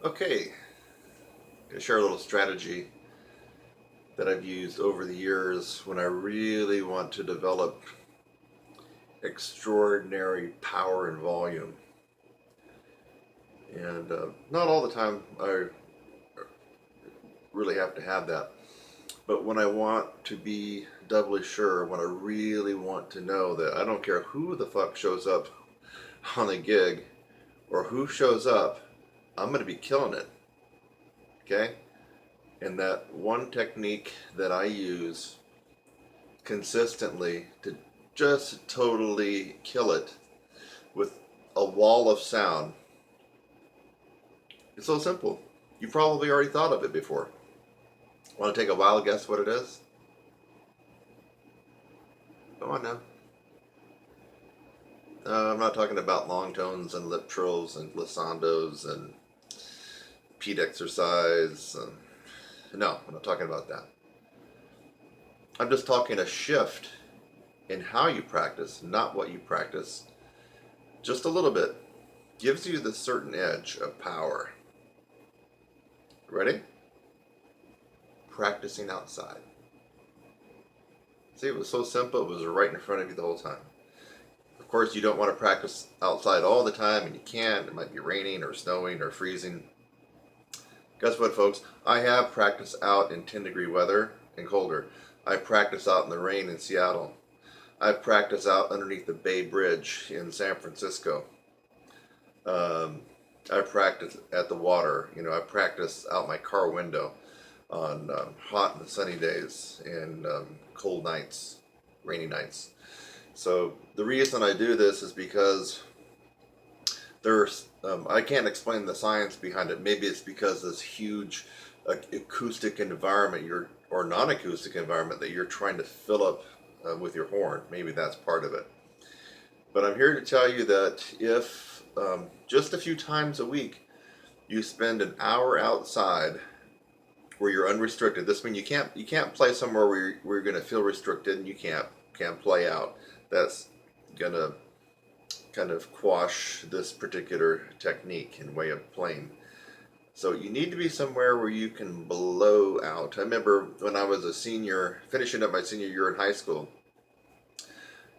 Okay, I'm going to share a little strategy that I've used over the years when I really want to develop extraordinary power and volume. And not all the time I really have to have that. But when I want to be doubly sure, when I really want to know that I don't care who the fuck shows up on a gig or who shows up, I'm going to be killing it. Okay? And that one technique that I use consistently to just totally kill it with a wall of sound. It's so simple. You probably already thought of it before. Want to take a wild guess what it is? Come on now. I'm not talking about long tones and lip trills and glissandos and peat exercise. No, I'm not talking about that. I'm just talking a shift in how you practice, not what you practice. Just a little bit gives you the certain edge of power. Ready? Practicing outside. See, it was so simple, it was right in front of you the whole time. Of course, you don't want to practice outside all the time, and you can't. It might be raining or snowing or freezing. Guess what, folks? I have practiced out in 10-degree weather and colder. I practice out in the rain in Seattle. I practice out underneath the Bay Bridge in San Francisco. I practice at the water. I practice out my car window on hot and sunny days and cold nights, rainy nights. So the reason I do this is because I can't explain the science behind it. Maybe it's because this huge acoustic environment or non-acoustic environment that you're trying to fill up with your horn. Maybe that's part of it. But I'm here to tell you that if just a few times a week you spend an hour outside where you're unrestricted. This means you can't play somewhere where you're going to feel restricted and you can't play out. That's going to kind of quash this particular technique and way of playing. So you need to be somewhere where you can blow out. I remember when I was a senior, finishing up my senior year in high school,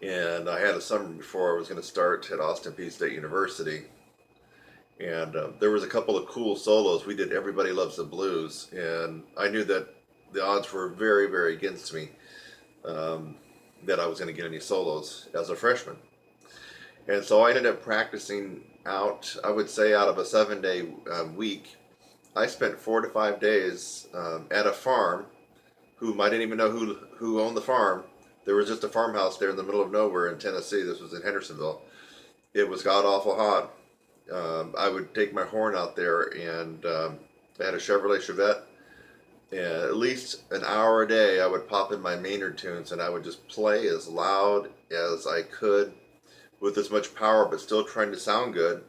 and I had a summer before I was going to start at Austin Peay State University. And there was a couple of cool solos. We did Everybody Loves the Blues, and I knew that the odds were very, very against me that I was going to get any solos as a freshman. And so I ended up practicing out, I would say out of a 7-day week, I spent 4 to 5 days at a farm. I didn't even know who owned the farm. There was just a farmhouse there in the middle of nowhere in Tennessee. This was in Hendersonville. It was god awful hot. I would take my horn out there, and I had a Chevrolet Chevette, and at least an hour a day I would pop in my Maynard tunes, and I would just play as loud as I could with as much power, but still trying to sound good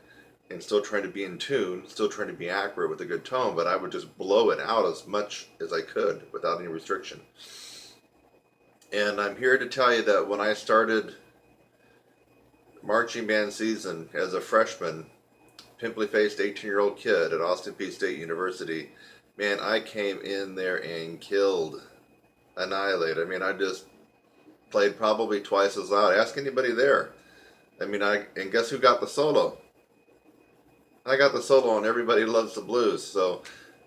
and still trying to be in tune, still trying to be accurate with a good tone, but I would just blow it out as much as I could without any restriction. And I'm here to tell you that when I started marching band season as a freshman, pimply-faced 18-year-old kid at Austin Peay State University, man, I came in there and killed, annihilated. I mean, I just played probably twice as loud. Ask anybody there. I mean, and guess who got the solo? I got the solo on Everybody Loves the Blues, so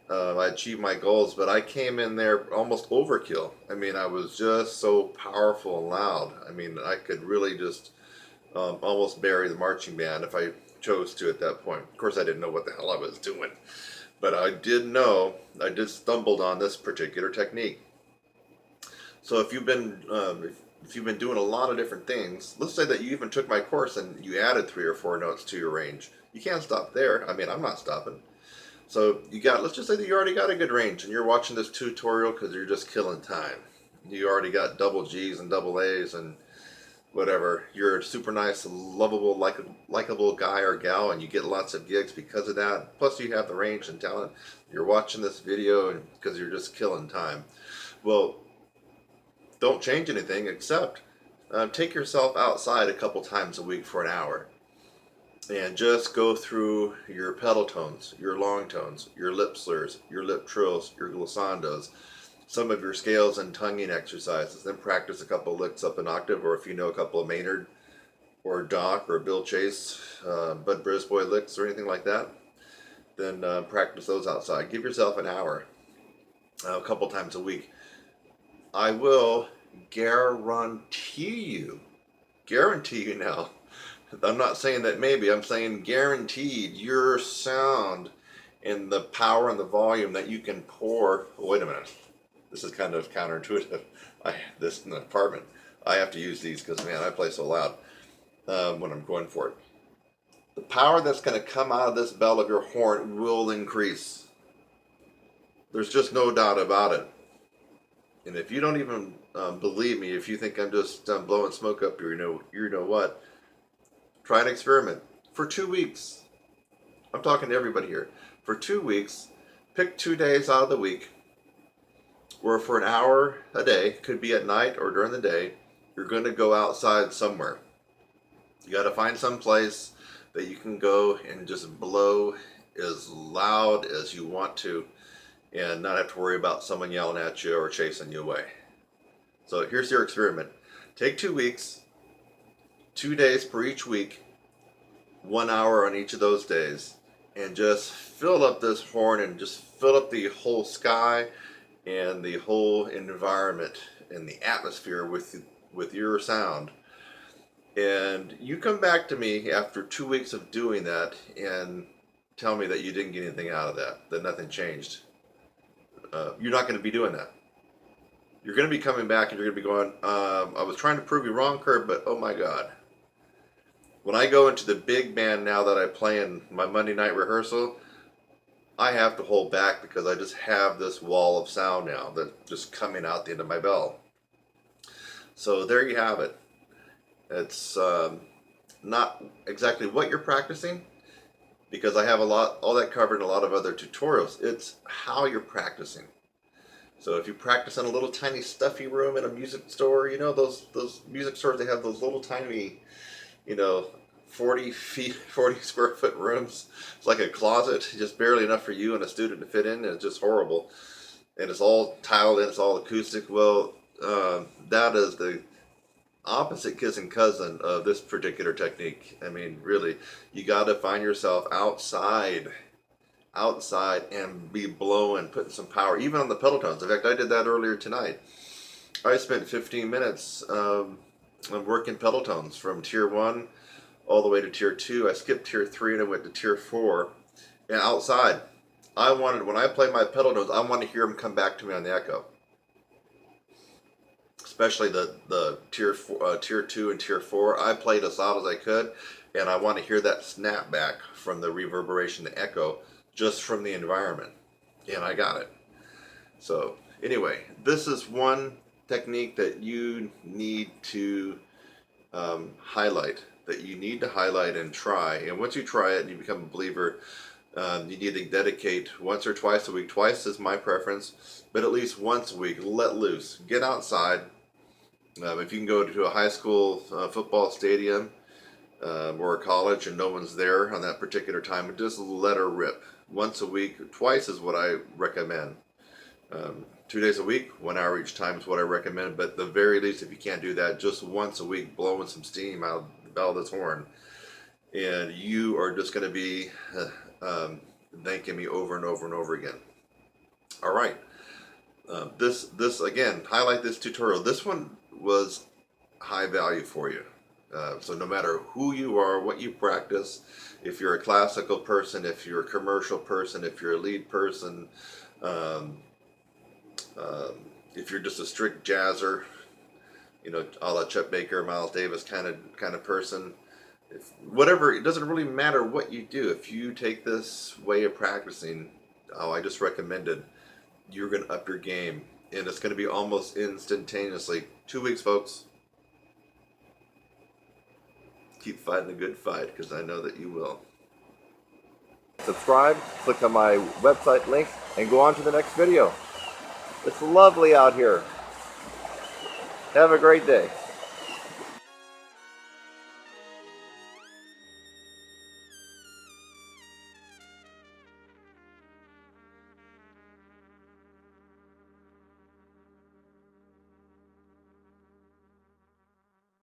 I achieved my goals, but I came in there almost overkill. I mean, I was just so powerful and loud. I mean, I could really just almost bury the marching band if I chose to at that point. Of course, I didn't know what the hell I was doing, but I did stumbled on this particular technique. So if you've been doing a lot of different things, let's say that you even took my course and you added 3 or 4 notes to your range, you can't stop there. I mean, I'm not stopping. So let's just say that you already got a good range and you're watching this tutorial because you're just killing time. You already got double G's and double A's and whatever. You're a super nice, lovable, likable guy or gal, and you get lots of gigs because of that. Plus, you have the range and talent. You're watching this video because you're just killing time. Well, don't change anything except take yourself outside a couple times a week for an hour. and just go through your pedal tones, your long tones, your lip slurs, your lip trills, your glissandos, some of your scales and tonguing exercises. Then practice a couple licks up an octave, or if you know a couple of Maynard or Doc or Bill Chase, Bud Brisboy licks or anything like that, then practice those outside. Give yourself an hour, a couple times a week. I will guarantee you now, I'm not saying that maybe, I'm saying guaranteed, your sound and the power and the volume that you can pour. Wait a minute, this is kind of counterintuitive. This in the apartment, I have to use these because, man, I play so loud when I'm going for it. The power that's going to come out of this bell of your horn will increase. There's just no doubt about it. And if you don't even believe me, if you think I'm just blowing smoke up here, you know what? Try an experiment for 2 weeks. I'm talking to everybody here. For 2 weeks, pick 2 days out of the week where for an hour a day, could be at night or during the day, you're going to go outside somewhere. You got to find some place that you can go and just blow as loud as you want to and not have to worry about someone yelling at you or chasing you away. So here's your experiment. Take 2 weeks, 2 days per each week, 1 hour on each of those days, and just fill up this horn and just fill up the whole sky and the whole environment and the atmosphere with your sound. And you come back to me after 2 weeks of doing that and tell me that you didn't get anything out of that nothing changed. You're not going to be doing that. You're going to be coming back and you're going to be going, I was trying to prove you wrong, Kurt, but oh my God. When I go into the big band now that I play in my Monday night rehearsal, I have to hold back because I just have this wall of sound now that's just coming out the end of my bell. So there you have it. It's not exactly what you're practicing, because I have all that covered in a lot of other tutorials. It's how you're practicing. So if you practice in a little tiny stuffy room in a music store, you know those music stores, they have those little tiny, 40 square foot rooms. It's like a closet, just barely enough for you and a student to fit in, and it's just horrible. And it's all tiled in, it's all acoustic. Well, that is the opposite kissing cousin of this particular technique. I mean, really, you got to find yourself outside and be blowing, putting some power, even on the pedal tones. In fact, I did that earlier tonight. I spent 15 minutes working pedal tones from tier 1 all the way to tier 2. I skipped tier 3 and I went to tier 4. And outside, when I play my pedal tones, I want to hear them come back to me on the echo. Especially the tier 2 and tier 4. I played as loud as I could, and I want to hear that snap back from the reverberation, the echo, just from the environment. And I got it. So anyway, this is one technique that you need to highlight, and try. And once you try it and you become a believer, you need to dedicate once or twice a week. Twice is my preference, but at least once a week, let loose. Get outside. If you can go to a high school football stadium or a college and no one's there on that particular time, just let her rip. Once a week, twice is what I recommend. 2 days a week, 1 hour each time is what I recommend. But at the very least, if you can't do that, just once a week, blowing some steam out of the bell of this horn. And you are just going to be thanking me over and over and over again. All right. This again, highlight this tutorial. This one was high value for you. So no matter who you are, what you practice, if you're a classical person, if you're a commercial person, if you're a lead person, if you're just a strict jazzer, a la Chet Baker, Miles Davis kind of person, whatever, it doesn't really matter what you do. If you take this way of practicing, I just recommended, you're going to up your game, and it's going to be almost instantaneously. 2 weeks, folks. Keep fighting the good fight, because I know that you will. Subscribe, click on my website link, and go on to the next video. It's lovely out here. Have a great day.